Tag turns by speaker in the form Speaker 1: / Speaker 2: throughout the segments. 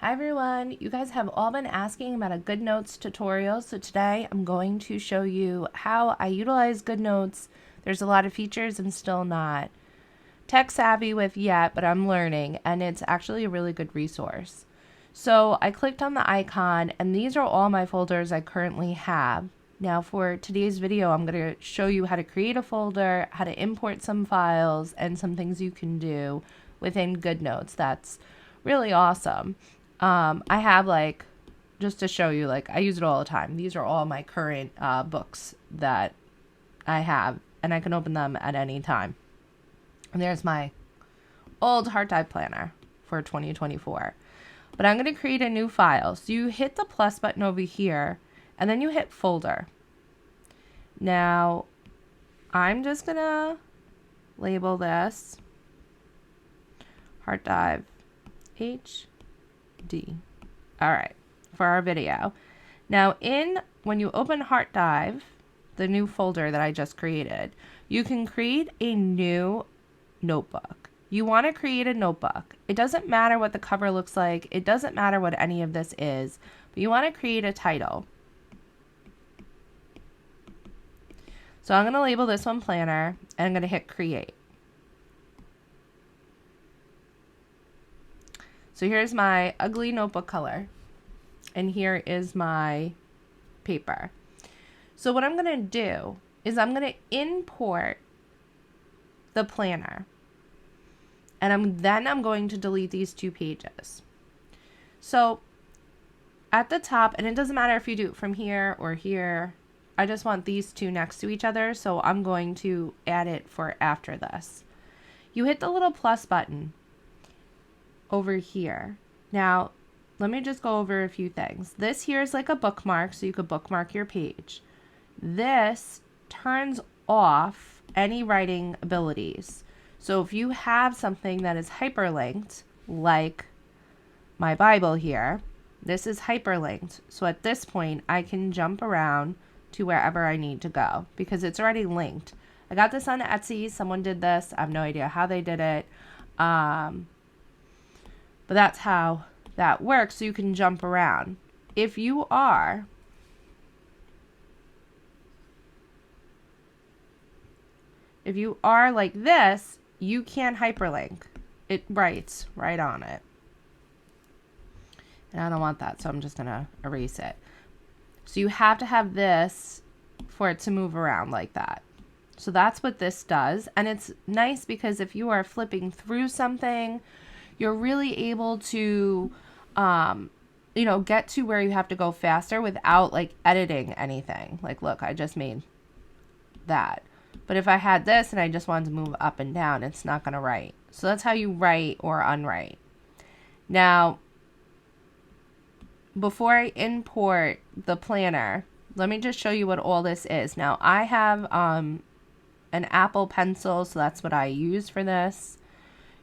Speaker 1: Hi everyone, you guys have all been asking about a Goodnotes tutorial, so today I'm going to show you how I utilize Goodnotes. There's a lot of features I'm still not tech savvy with yet, but I'm learning, and it's actually a really good resource. So I clicked on the icon, and these are all my folders I currently have. Now for today's video, I'm going to show you how to create a folder, how to import some files, and some things you can do within Goodnotes. That's really awesome. I have just to show you, I use it all the time. These are all my current books that I have, and I can open them at any time. And there's my old hard drive planner for 2024. But I'm going to create a new file. So you hit the plus button over here, and then you hit folder. Now, I'm just going to label this hard drive HD. All right, for our video. Now, when you open hard drive, the new folder that I just created, you can create a new notebook. You want to create a notebook. It doesn't matter what the cover looks like. It doesn't matter what any of this is, but you want to create a title. So I'm going to label this one planner, and I'm going to hit create. So here's my ugly notebook color, and here is my paper. So what I'm going to do is I'm going to import the planner, and then I'm going to delete these 2 pages. So at the top, and it doesn't matter if you do it from here or here, I just want these 2 next to each other, so I'm going to add it for after this. You hit the little plus button over here. Now, let me just go over a few things. This here is like a bookmark, so you could bookmark your page. This turns off any writing abilities. So if you have something that is hyperlinked, like my Bible here, this is hyperlinked. So at this point, I can jump around to wherever I need to go because it's already linked. I got this on Etsy. Someone did this. I have no idea how they did it. But that's how that works, so you can jump around. If you are like this, you can't hyperlink. It writes right on it. And I don't want that, so I'm just going to erase it. So you have to have this for it to move around like that. So that's what this does. And it's nice because if you are flipping through something, you're really able to, get to where you have to go faster without editing anything. Look, I just made that. But if I had this and I just wanted to move up and down, it's not going to write. So that's how you write or unwrite. Now, before I import the planner, let me just show you what all this is. Now, I have an Apple Pencil, so that's what I use for this.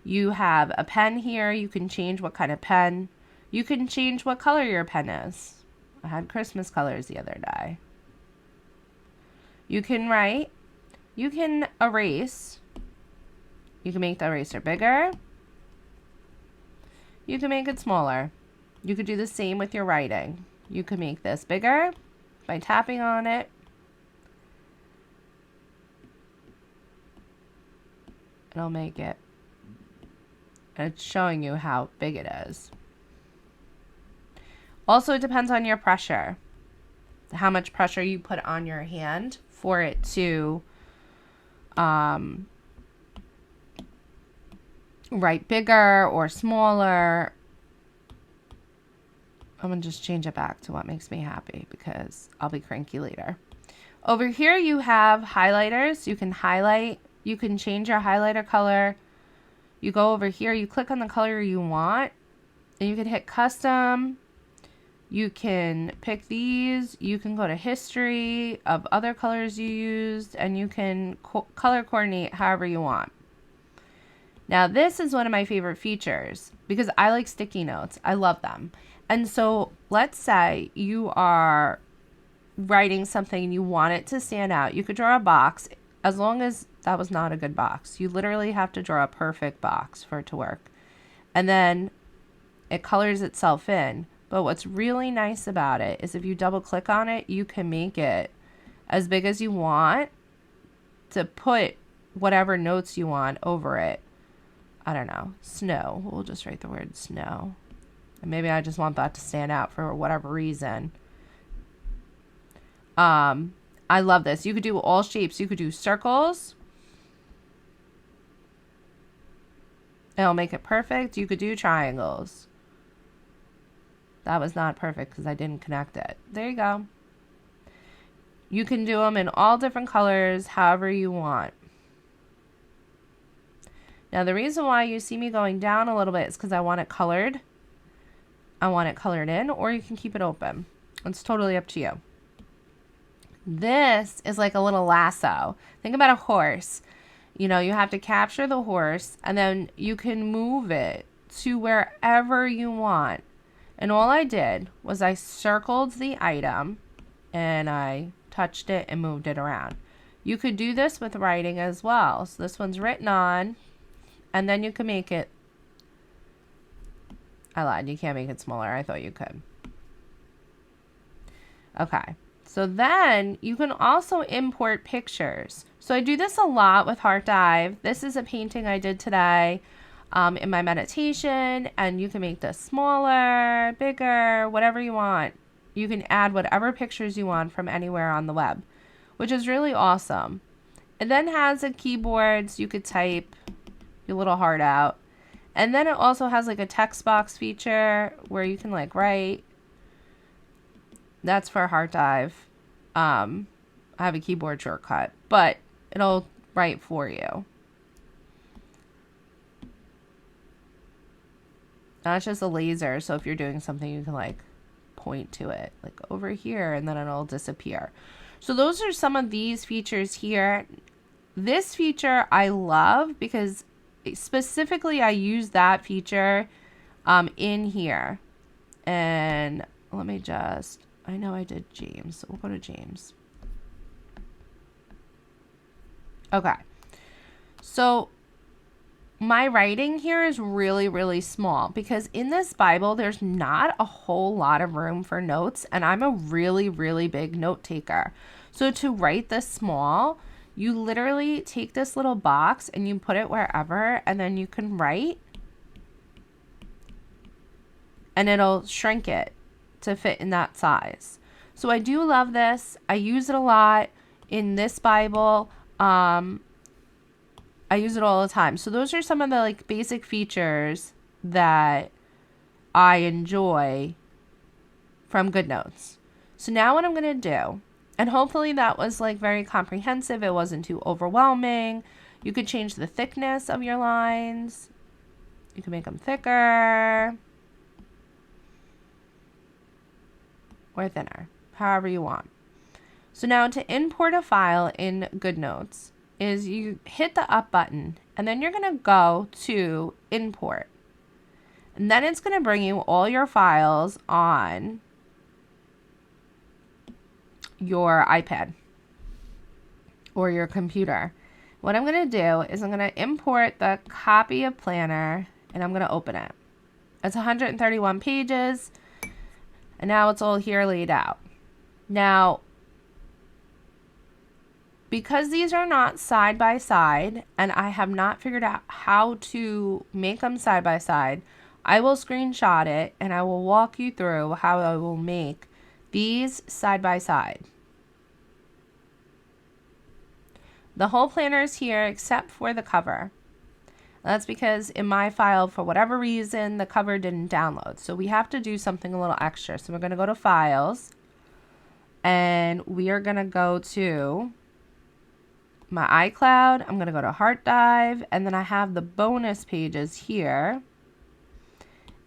Speaker 1: You have a pen here. You can change what kind of pen. You can change what color your pen is. I had Christmas colors the other day. You can write. You can erase. You can make the eraser bigger. You can make it smaller. You could do the same with your writing. You can make this bigger by tapping on it. It'll make it. And it's showing you how big it is. Also, it depends on your pressure. How much pressure you put on your hand for it to write bigger or smaller. I'm going to just change it back to what makes me happy because I'll be cranky later. Over here you have highlighters. You can highlight. You can change your highlighter color. You go over here, you click on the color you want, and you can hit custom. You can pick these. You can go to history of other colors you used, and you can color coordinate however you want. Now, this is one of my favorite features because I like sticky notes. I love them. And so let's say you are writing something and you want it to stand out. You could draw a box. As long as that was not a good box. You literally have to draw a perfect box for it to work. And then it colors itself in. But what's really nice about it is if you double click on it, you can make it as big as you want to put whatever notes you want over it. I don't know, snow. We'll just write the word snow. And maybe I just want that to stand out for whatever reason. I love this. You could do all shapes. You could do circles. It'll make it perfect. You could do triangles. That was not perfect because I didn't connect it. There you go. You can do them in all different colors, however you want. Now, the reason why you see me going down a little bit is because I want it colored. I want it colored in, or you can keep it open. It's totally up to you. This is like a little lasso. Think about a horse. You know, you have to capture the horse, and then you can move it to wherever you want. And all I did was I circled the item, and I touched it and moved it around. You could do this with writing as well. So this one's written on, and then you can make it. I lied. You can't make it smaller. I thought you could. Okay. So then you can also import pictures. So I do this a lot with Heart Dive. This is a painting I did today in my meditation, and you can make this smaller, bigger, whatever you want. You can add whatever pictures you want from anywhere on the web, which is really awesome. It then has a keyboard, so you could type your little heart out. And then it also has like a text box feature where you can like write. That's for Heart Dive. I have a keyboard shortcut, but it'll write for you. That's just a laser, so if you're doing something, you can like point to it, like over here, and then it'll disappear. So those are some of these features here. This feature I love because specifically I use that feature in here. And let me just, I know I did James, so we'll go to James. Okay. So my writing here is really, really small because in this Bible, there's not a whole lot of room for notes, and I'm a really, really big note taker. So to write this small, you literally take this little box and you put it wherever, and then you can write, and it'll shrink it to fit in that size. So I do love this. I use it a lot in this Bible. I use it all the time. So those are some of the like basic features that I enjoy from Goodnotes. So now what I'm going to do, and hopefully that was like very comprehensive. It wasn't too overwhelming. You could change the thickness of your lines. You can make them thicker or thinner, however you want. So now to import a file in Goodnotes is you hit the up button, and then you're going to go to import. And then it's going to bring you all your files on your iPad or your computer. What I'm going to do is I'm going to import the copy of planner, and I'm going to open it. It's 131 pages, and now it's all here laid out. Now, because these are not side by side, and I have not figured out how to make them side by side, I will screenshot it and I will walk you through how I will make these side by side. The whole planner is here except for the cover. That's because in my file, for whatever reason, the cover didn't download. So we have to do something a little extra. So we're going to go to Files, and we are going to go to my iCloud. I'm going to go to Heart Dive, and then I have the bonus pages here.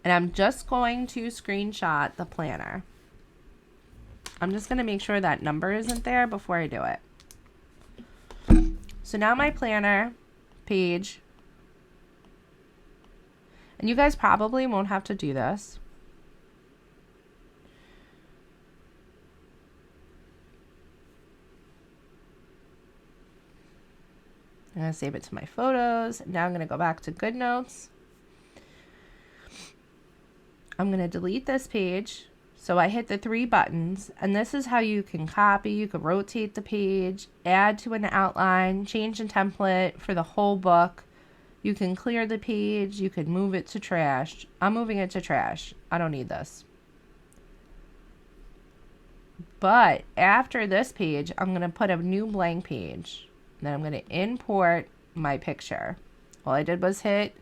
Speaker 1: And I'm just going to screenshot the planner. I'm just going to make sure that number isn't there before I do it. So now my planner page, and you guys probably won't have to do this. I'm going to save it to my photos. Now I'm going to go back to Goodnotes. I'm going to delete this page. So I hit the 3 buttons, and this is how you can copy. You can rotate the page, add to an outline, change the template for the whole book. You can clear the page. You can move it to trash. I'm moving it to trash. I don't need this. But after this page, I'm going to put a new blank page. Then I'm going to import my picture. All I did was hit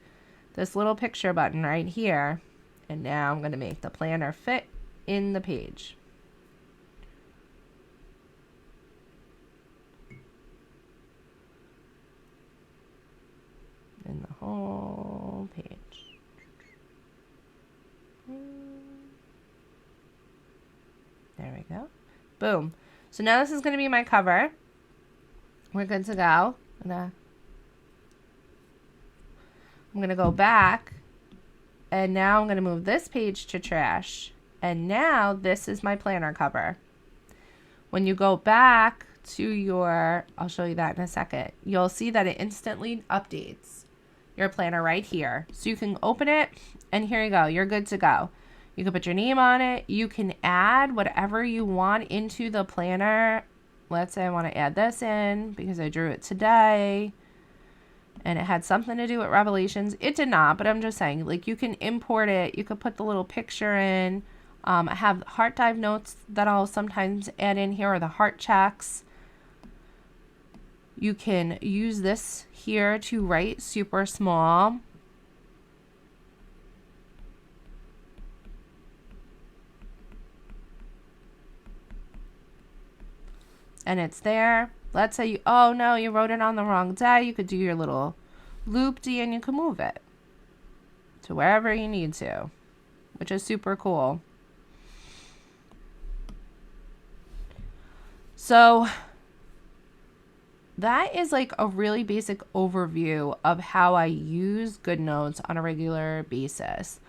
Speaker 1: this little picture button right here. And now I'm going to make the planner fit in the page. In the whole page. There we go. Boom. So now this is going to be my cover. We're good to go. I'm going to go back. And now I'm going to move this page to trash. And now this is my planner cover. When you go back to your, I'll show you that in a second, you'll see that it instantly updates your planner right here. So you can open it and here you go. You're good to go. You can put your name on it. You can add whatever you want into the planner. Let's say I want to add this in because I drew it today. And it had something to do with Revelations. It did not, but I'm just saying, like, you can import it. You could put the little picture in. I have heart dive notes that I'll sometimes add in here, or the heart checks. You can use this here to write super small. And it's there. Let's say oh no, you wrote it on the wrong day. You could do your little loop-de and you can move it to wherever you need to, which is super cool. So that is like a really basic overview of how I use Goodnotes on a regular basis.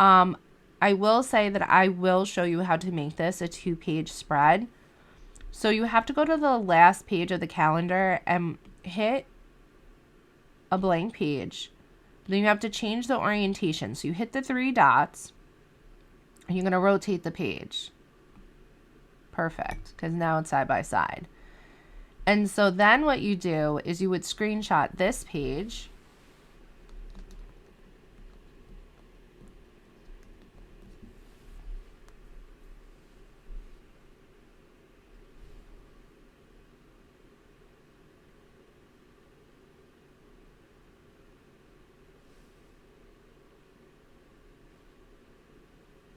Speaker 1: I will say that I will show you how to make this a 2-page spread. So you have to go to the last page of the calendar and hit a blank page. Then you have to change the orientation. So you hit the 3 dots and you're going to rotate the page. Perfect, because now it's side by side. And so then what you do is you would screenshot this page.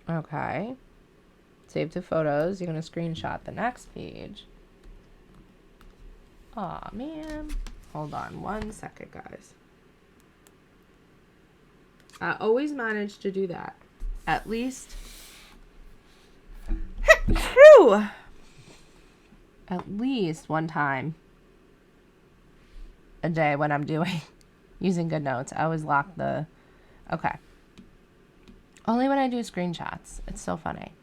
Speaker 1: Okay. Save to photos. You're going to screenshot the next page. Aw, man. Hold on 1 second, guys. I always manage to do that. At least. At least one time a day when I'm using Goodnotes. I always lock the. Okay. Only when I do screenshots. It's so funny.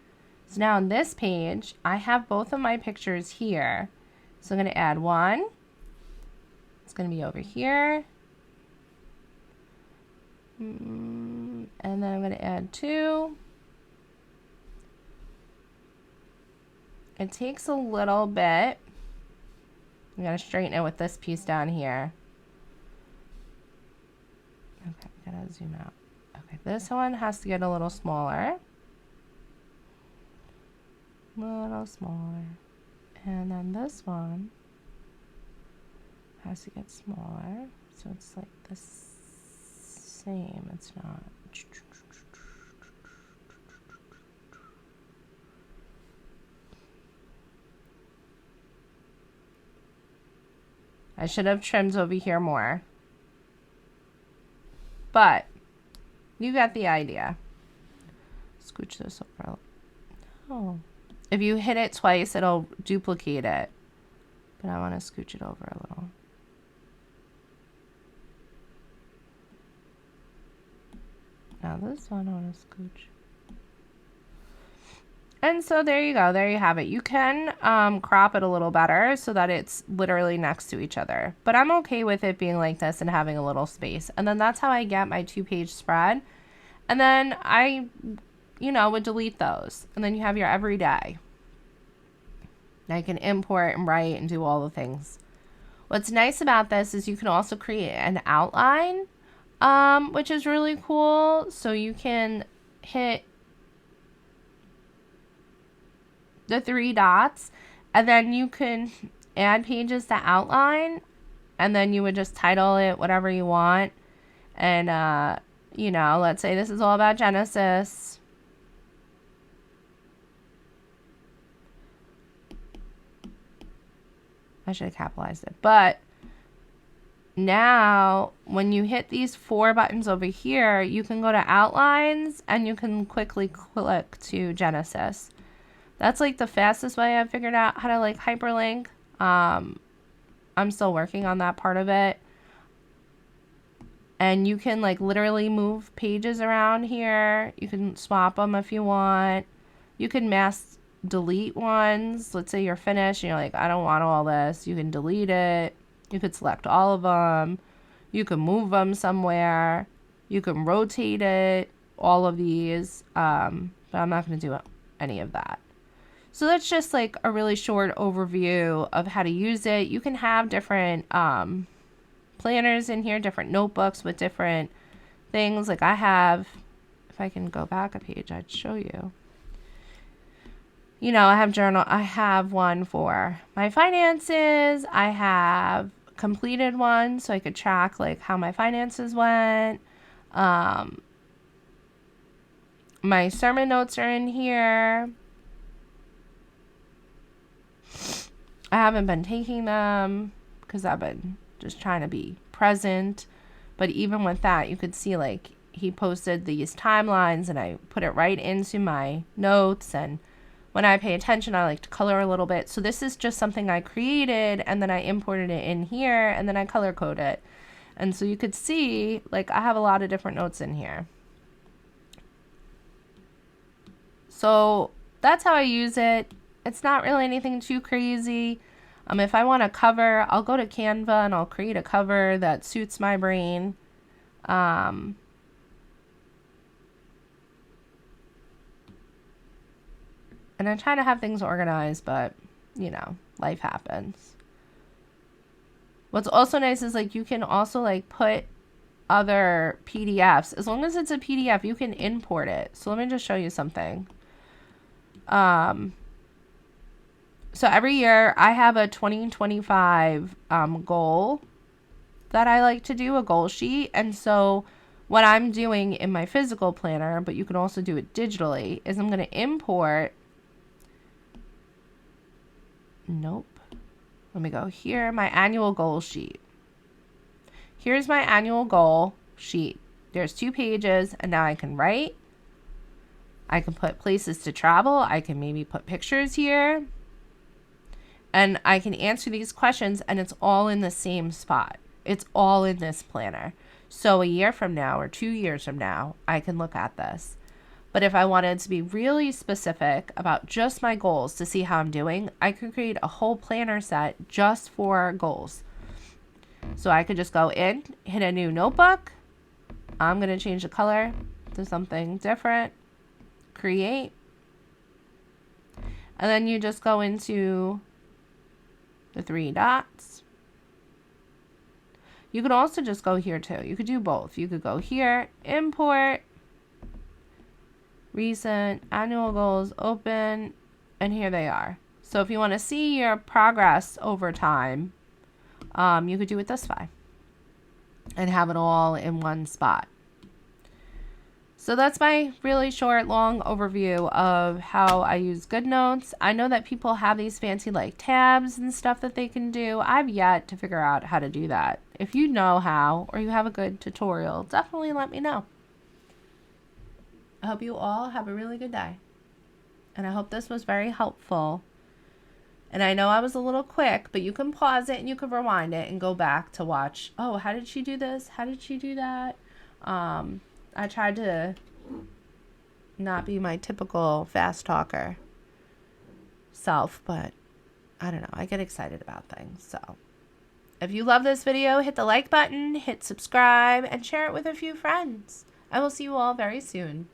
Speaker 1: So now on this page, I have both of my pictures here. So I'm going to add one. It's going to be over here. And then I'm going to add 2. It takes a little bit. I'm going to straighten it with this piece down here. Okay, gotta zoom out. Okay, this one has to get a little smaller. A little smaller. And then this one has to get smaller. So it's like the same. It's not. I should have trimmed over here more. But you got the idea. Scooch this over. Oh. If you hit it twice, it'll duplicate it. But I want to scooch it over a little. Now this one I want to scooch. And so there you go. There you have it. You can crop it a little better so that it's literally next to each other. But I'm okay with it being like this and having a little space. And then that's how I get my 2-page spread. And then I you know, would delete those. And then you have your everyday. Now you can import and write and do all the things. What's nice about this is you can also create an outline, which is really cool. So you can hit the 3 dots and then you can add pages to outline, and then you would just title it whatever you want. And, you know, let's say this is all about Genesis. I should have capitalized it. But now when you hit these 4 buttons over here, you can go to outlines and you can quickly click to Genesis. That's like the fastest way I've figured out how to like hyperlink. I'm still working on that part of it. And you can like literally move pages around here. You can swap them if you want. You can mass delete ones. Let's say you're finished and you're like, I don't want all this. You can delete it. You could select all of them. You can move them somewhere. You can rotate it. All of these. But I'm not going to do any of that. So that's just like a really short overview of how to use it. You can have different planners in here, different notebooks with different things. Like I have, if I can go back a page, I'd show you. You know, I have journal. I have one for my finances. I have completed one so I could track like how my finances went. My sermon notes are in here. I haven't been taking them because I've been just trying to be present. But even with that, you could see like he posted these timelines and I put it right into my notes. And when I pay attention, I like to color a little bit. So this is just something I created and then I imported it in here and then I color code it. And so you could see like I have a lot of different notes in here. So that's how I use it. It's not really anything too crazy. If I want a cover, I'll go to Canva and I'll create a cover that suits my brain. And I try to have things organized, but, you know, life happens. What's also nice is, like, you can also, like, put other PDFs. As long as it's a PDF, you can import it. So let me just show you something. So every year I have a 2025 goal that I like to do, a goal sheet. And so what I'm doing in my physical planner, but you can also do it digitally, is I'm going to import. Nope. Let me go here. My annual goal sheet. Here's my annual goal sheet. There's 2 pages and now I can write. I can put places to travel. I can maybe put pictures here. And I can answer these questions and it's all in the same spot. It's all in this planner. So a year from now or 2 years from now, I can look at this. But if I wanted to be really specific about just my goals to see how I'm doing, I could create a whole planner set just for goals. So I could just go in, hit a new notebook. I'm going to change the color to something different. Create. And then you just go into the 3 dots. You could also just go here too. You could do both. You could go here, import, recent, annual goals, open, and here they are. So if you want to see your progress over time, you could do it this way and have it all in one spot. So that's my really short, long overview of how I use Goodnotes. I know that people have these fancy like tabs and stuff that they can do. I've yet to figure out how to do that. If you know how or you have a good tutorial, definitely let me know. I hope you all have a really good day. And I hope this was very helpful. And I know I was a little quick, but you can pause it and you can rewind it and go back to watch. Oh, how did she do this? How did she do that? I tried to not be my typical fast talker self, but I don't know. I get excited about things. So if you love this video, hit the like button, hit subscribe, and share it with a few friends. I will see you all very soon.